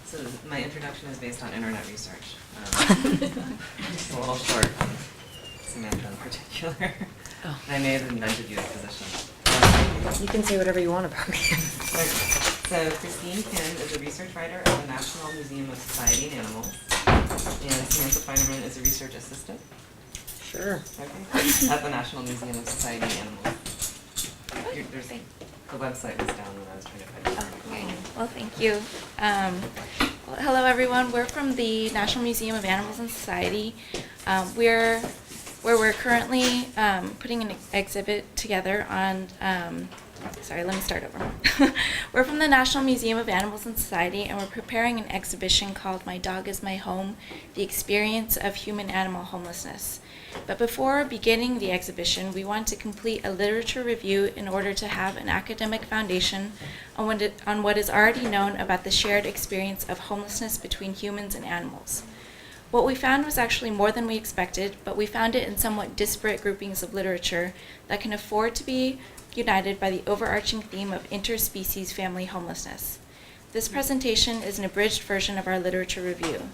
So my introduction is based on internet research. It's a little short on Samantha in particular. Oh. I may have invented you a position. You can say whatever you want about me. So Christine Kim is a research writer at the National Museum of Society and Animals, and Samantha Feinerman is a research assistant. Sure. Okay. At the National Museum of Society and Animals. The website was down when I was trying to find it. Okay. Well, thank you. Well, hello, everyone. We're from the National Museum of Animals and Society. We're currently putting an exhibit together on. Sorry, let me start over. We're from the National Museum of Animals and Society, and we're preparing an exhibition called "My Dog is My Home: The Experience of Human-Animal Homelessness." But before beginning the exhibition, we want to complete a literature review in order to have an academic foundation on what is already known about the shared experience of homelessness between humans and animals. What we found was actually more than we expected, but we found it in somewhat disparate groupings of literature that can afford to be united by the overarching theme of interspecies family homelessness. This presentation is an abridged version of our literature review.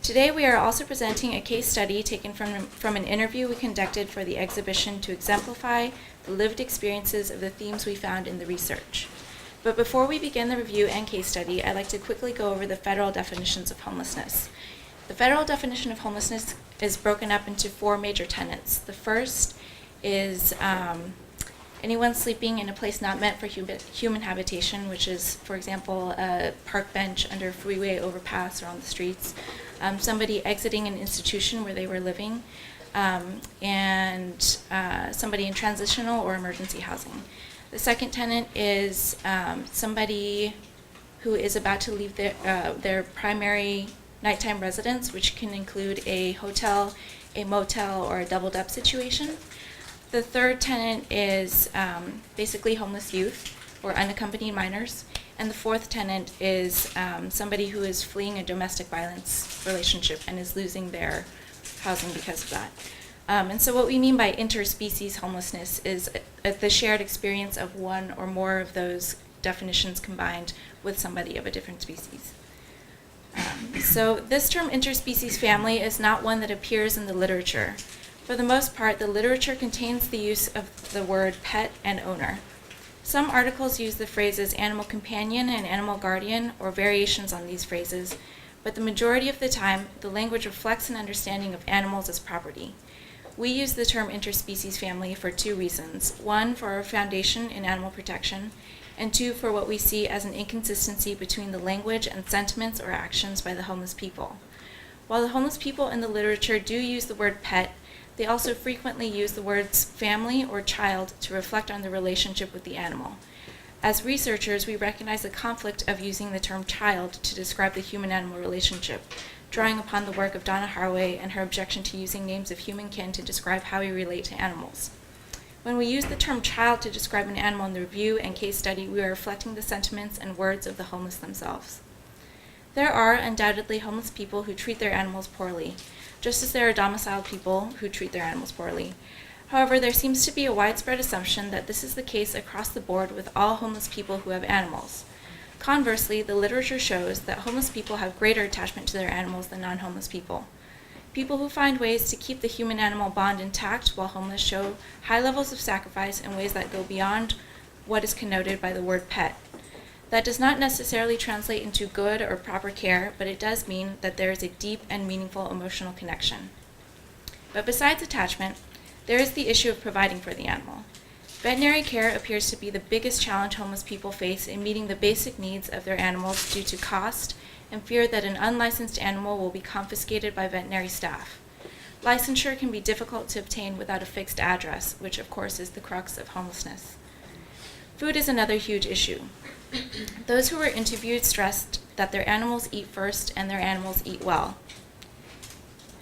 Today we are also presenting a case study taken from an interview we conducted for the exhibition to exemplify the lived experiences of the themes we found in the research. But before we begin the review and case study, I'd like to quickly go over the federal definitions of homelessness. The federal definition of homelessness is broken up into four major tenets. The first is anyone sleeping in a place not meant for human habitation, which is, for example, a park bench under a freeway overpass or on the streets, somebody exiting an institution where they were living, and somebody in transitional or emergency housing. The second tenet is somebody who is about to leave their primary nighttime residence, which can include a hotel, a motel, or a doubled-up situation. The third tenet is basically homeless youth or unaccompanied minors. And the fourth tenet is somebody who is fleeing a domestic violence relationship and is losing their housing because of that. And so what we mean by interspecies homelessness is the shared experience of one or more of those definitions combined with somebody of a different species. So this term interspecies family is not one that appears in the literature. For the most part, the literature contains the use of the word pet and owner. Some articles use the phrases animal companion and animal guardian or variations on these phrases, but the majority of the time, the language reflects an understanding of animals as property. We use the term interspecies family for two reasons. One, for our foundation in animal protection, and two, for what we see as an inconsistency between the language and sentiments or actions by the homeless people. While the homeless people in the literature do use the word pet, they also frequently use the words family or child to reflect on the relationship with the animal. As researchers, we recognize the conflict of using the term child to describe the human-animal relationship, drawing upon the work of Donna Haraway and her objection to using names of human kin to describe how we relate to animals. When we use the term child to describe an animal in the review and case study, we are reflecting the sentiments and words of the homeless themselves. There are undoubtedly homeless people who treat their animals poorly, just as there are domiciled people who treat their animals poorly. However, there seems to be a widespread assumption that this is the case across the board with all homeless people who have animals. Conversely, the literature shows that homeless people have greater attachment to their animals than non-homeless people. People who find ways to keep the human-animal bond intact while homeless show high levels of sacrifice in ways that go beyond what is connoted by the word pet. That does not necessarily translate into good or proper care, but it does mean that there is a deep and meaningful emotional connection. But besides attachment, there is the issue of providing for the animal. Veterinary care appears to be the biggest challenge homeless people face in meeting the basic needs of their animals due to cost and fear that an unlicensed animal will be confiscated by veterinary staff. Licensure can be difficult to obtain without a fixed address, which of course is the crux of homelessness. Food is another huge issue. Those who were interviewed stressed that their animals eat first and their animals eat well.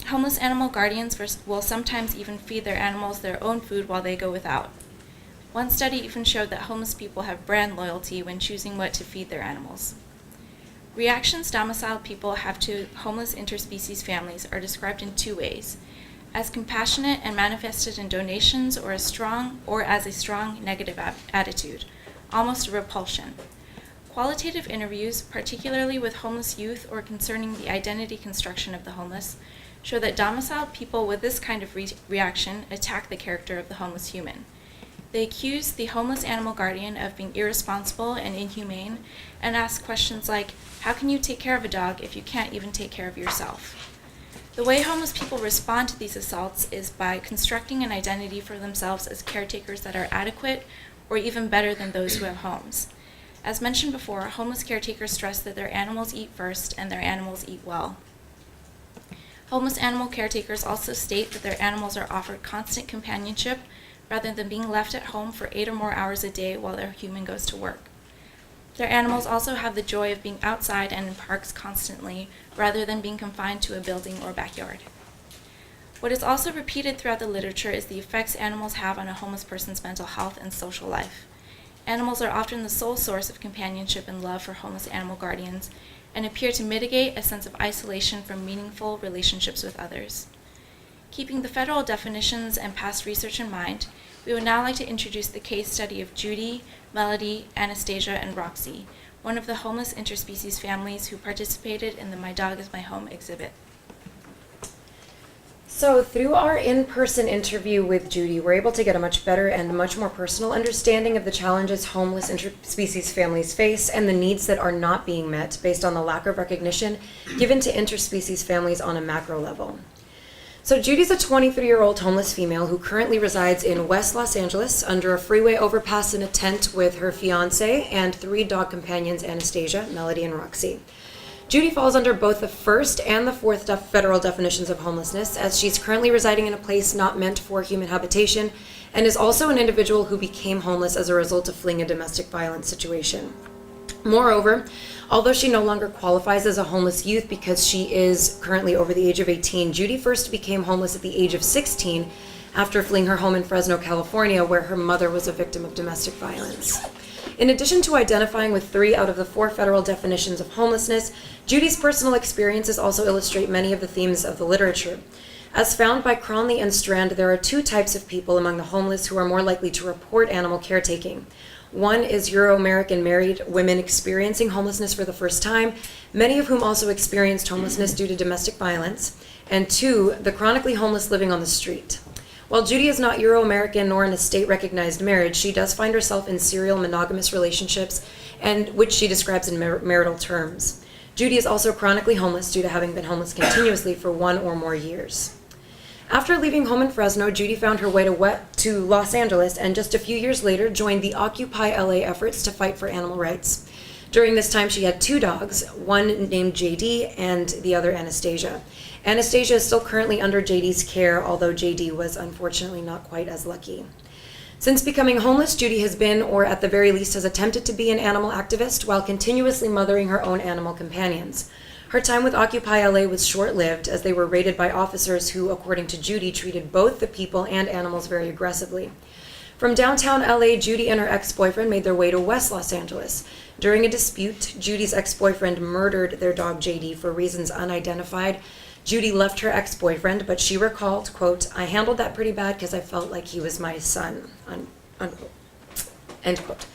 Homeless animal guardians will sometimes even feed their animals their own food while they go without. One study even showed that homeless people have brand loyalty when choosing what to feed their animals. Reactions domiciled people have to homeless interspecies families are described in two ways: as compassionate and manifested in donations, or as a strong negative attitude, almost a repulsion. Qualitative interviews, particularly with homeless youth or concerning the identity construction of the homeless, show that domiciled people with this kind of reaction attack the character of the homeless human. They accuse the homeless animal guardian of being irresponsible and inhumane and ask questions like, how can you take care of a dog if you can't even take care of yourself? The way homeless people respond to these assaults is by constructing an identity for themselves as caretakers that are adequate or even better than those who have homes. As mentioned before, homeless caretakers stress that their animals eat first and their animals eat well. Homeless animal caretakers also state that their animals are offered constant companionship rather than being left at home for 8 or more hours a day while their human goes to work. Their animals also have the joy of being outside and in parks constantly, rather than being confined to a building or backyard. What is also repeated throughout the literature is the effects animals have on a homeless person's mental health and social life. Animals are often the sole source of companionship and love for homeless animal guardians, and appear to mitigate a sense of isolation from meaningful relationships with others. Keeping the federal definitions and past research in mind, we would now like to introduce the case study of Judy, Melody, Anastasia, and Roxy, one of the homeless interspecies families who participated in the My Dog is My Home exhibit. So through our in-person interview with Judy, we're able to get a much better and much more personal understanding of the challenges homeless interspecies families face and the needs that are not being met based on the lack of recognition given to interspecies families on a macro level. So Judy's a 23-year-old homeless female who currently resides in West Los Angeles under a freeway overpass in a tent with her fiancé and 3 dog companions, Anastasia, Melody, and Roxy. Judy falls under both the first and the fourth federal definitions of homelessness, as she's currently residing in a place not meant for human habitation and is also an individual who became homeless as a result of fleeing a domestic violence situation. Moreover, although she no longer qualifies as a homeless youth because she is currently over the age of 18, Judy first became homeless at the age of 16 after fleeing her home in Fresno, California, where her mother was a victim of domestic violence. In addition to identifying with 3 out of the 4 federal definitions of homelessness, Judy's personal experiences also illustrate many of the themes of the literature. As found by Cronley and Strand, there are 2 types of people among the homeless who are more likely to report animal caretaking. One is Euro-American married women experiencing homelessness for the first time, many of whom also experienced homelessness due to domestic violence. And 2, the chronically homeless living on the street. While Judy is not Euro-American nor in a state-recognized marriage, she does find herself in serial monogamous relationships, and which she describes in marital terms. Judy is also chronically homeless due to having been homeless continuously for 1 or more years. After leaving home in Fresno, Judy found her way to Los Angeles and just a few years later joined the Occupy LA efforts to fight for animal rights. During this time, she had 2 dogs, one named JD and the other Anastasia. Anastasia is still currently under JD's care, although JD was unfortunately not quite as lucky. Since becoming homeless, Judy has been, or at the very least has attempted to be, an animal activist while continuously mothering her own animal companions. Her time with Occupy LA was short-lived, as they were raided by officers who, according to Judy, treated both the people and animals very aggressively. From downtown LA, Judy and her ex-boyfriend made their way to West Los Angeles. During a dispute, Judy's ex-boyfriend murdered their dog JD for reasons unidentified. Judy left her ex-boyfriend, but she recalled, quote, "I handled that pretty bad because I felt like he was my son," unquote. End quote.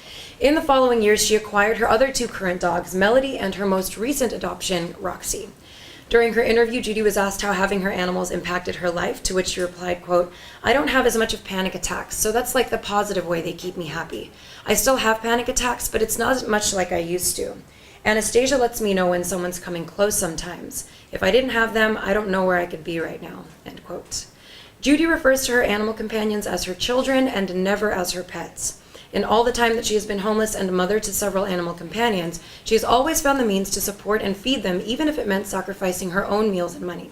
In the following years, she acquired her other 2 current dogs, Melody and her most recent adoption, Roxy. During her interview, Judy was asked how having her animals impacted her life, to which she replied, quote, "I don't have as much of panic attacks, so that's like the positive way they keep me happy. I still have panic attacks, but it's not as much like I used to. Anastasia lets me know when someone's coming close sometimes. If I didn't have them, I don't know where I could be right now," end quote. Judy refers to her animal companions as her children and never as her pets. In all the time that she has been homeless and mother to several animal companions, she has always found the means to support and feed them, even if it meant sacrificing her own meals and money.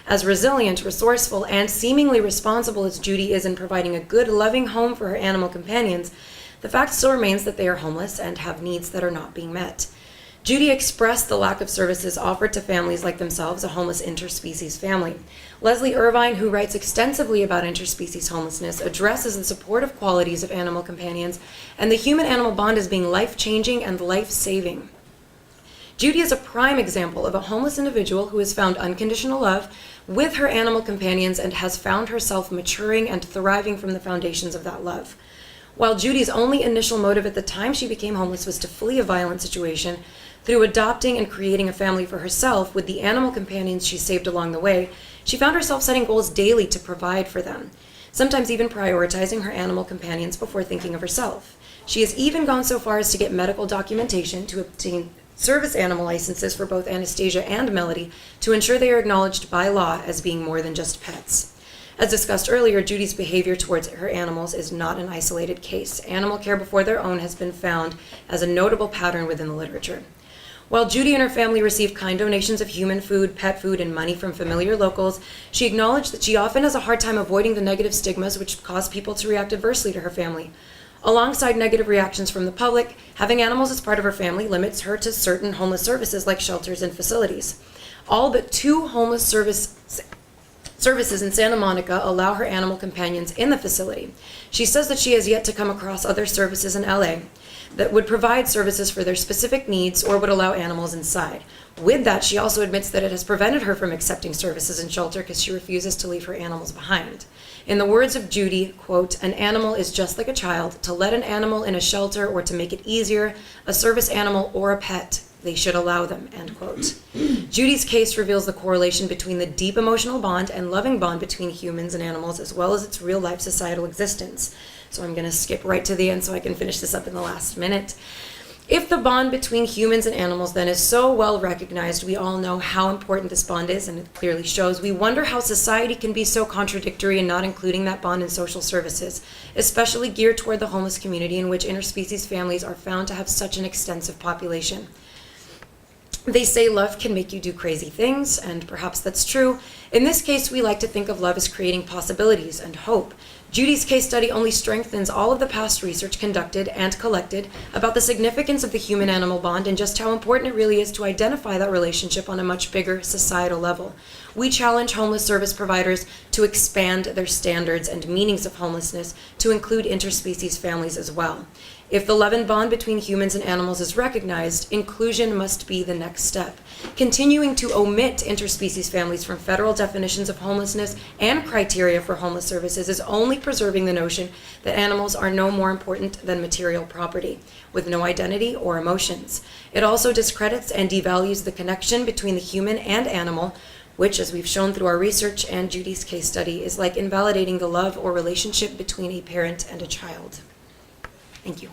As resilient, resourceful, and seemingly responsible as Judy is in providing a good, loving home for her animal companions, the fact still remains that they are homeless and have needs that are not being met. Judy expressed the lack of services offered to families like themselves, a homeless interspecies family. Leslie Irvine, who writes extensively about interspecies homelessness, addresses the supportive qualities of animal companions and the human-animal bond as being life-changing and life-saving. Judy is a prime example of a homeless individual who has found unconditional love with her animal companions and has found herself maturing and thriving from the foundations of that love. While Judy's only initial motive at the time she became homeless was to flee a violent situation, through adopting and creating a family for herself with the animal companions she saved along the way, she found herself setting goals daily to provide for them, sometimes even prioritizing her animal companions before thinking of herself. She has even gone so far as to get medical documentation to obtain service animal licenses for both Anastasia and Melody to ensure they are acknowledged by law as being more than just pets. As discussed earlier, Judy's behavior towards her animals is not an isolated case. Animal care before their own has been found as a notable pattern within the literature. While Judy and her family receive kind donations of human food, pet food, and money from familiar locals, she acknowledged that she often has a hard time avoiding the negative stigmas which cause people to react adversely to her family. Alongside negative reactions from the public, having animals as part of her family limits her to certain homeless services like shelters and facilities. All but 2 homeless services in Santa Monica allow her animal companions in the facility. She says that she has yet to come across other services in LA that would provide services for their specific needs or would allow animals inside. With that, she also admits that it has prevented her from accepting services in shelter because she refuses to leave her animals behind. In the words of Judy, quote, "An animal is just like a child. To let an animal in a shelter or to make it easier, a service animal or a pet, they should allow them," end quote. Judy's case reveals the correlation between the deep emotional bond and loving bond between humans and animals, as well as its real-life societal existence. So I'm going to skip right to the end so I can finish this up in the last minute. If the bond between humans and animals then is so well recognized, we all know how important this bond is, and it clearly shows. We wonder how society can be so contradictory in not including that bond in social services, especially geared toward the homeless community in which interspecies families are found to have such an extensive population. They say love can make you do crazy things, and perhaps that's true. In this case, we like to think of love as creating possibilities and hope. Judy's case study only strengthens all of the past research conducted and collected about the significance of the human-animal bond and just how important it really is to identify that relationship on a much bigger societal level. We challenge homeless service providers to expand their standards and meanings of homelessness to include interspecies families as well. If the love and bond between humans and animals is recognized, inclusion must be the next step. Continuing to omit interspecies families from federal definitions of homelessness and criteria for homeless services is only preserving the notion that animals are no more important than material property, with no identity or emotions. It also discredits and devalues the connection between the human and animal, which, as we've shown through our research and Judy's case study, is like invalidating the love or relationship between a parent and a child. Thank you.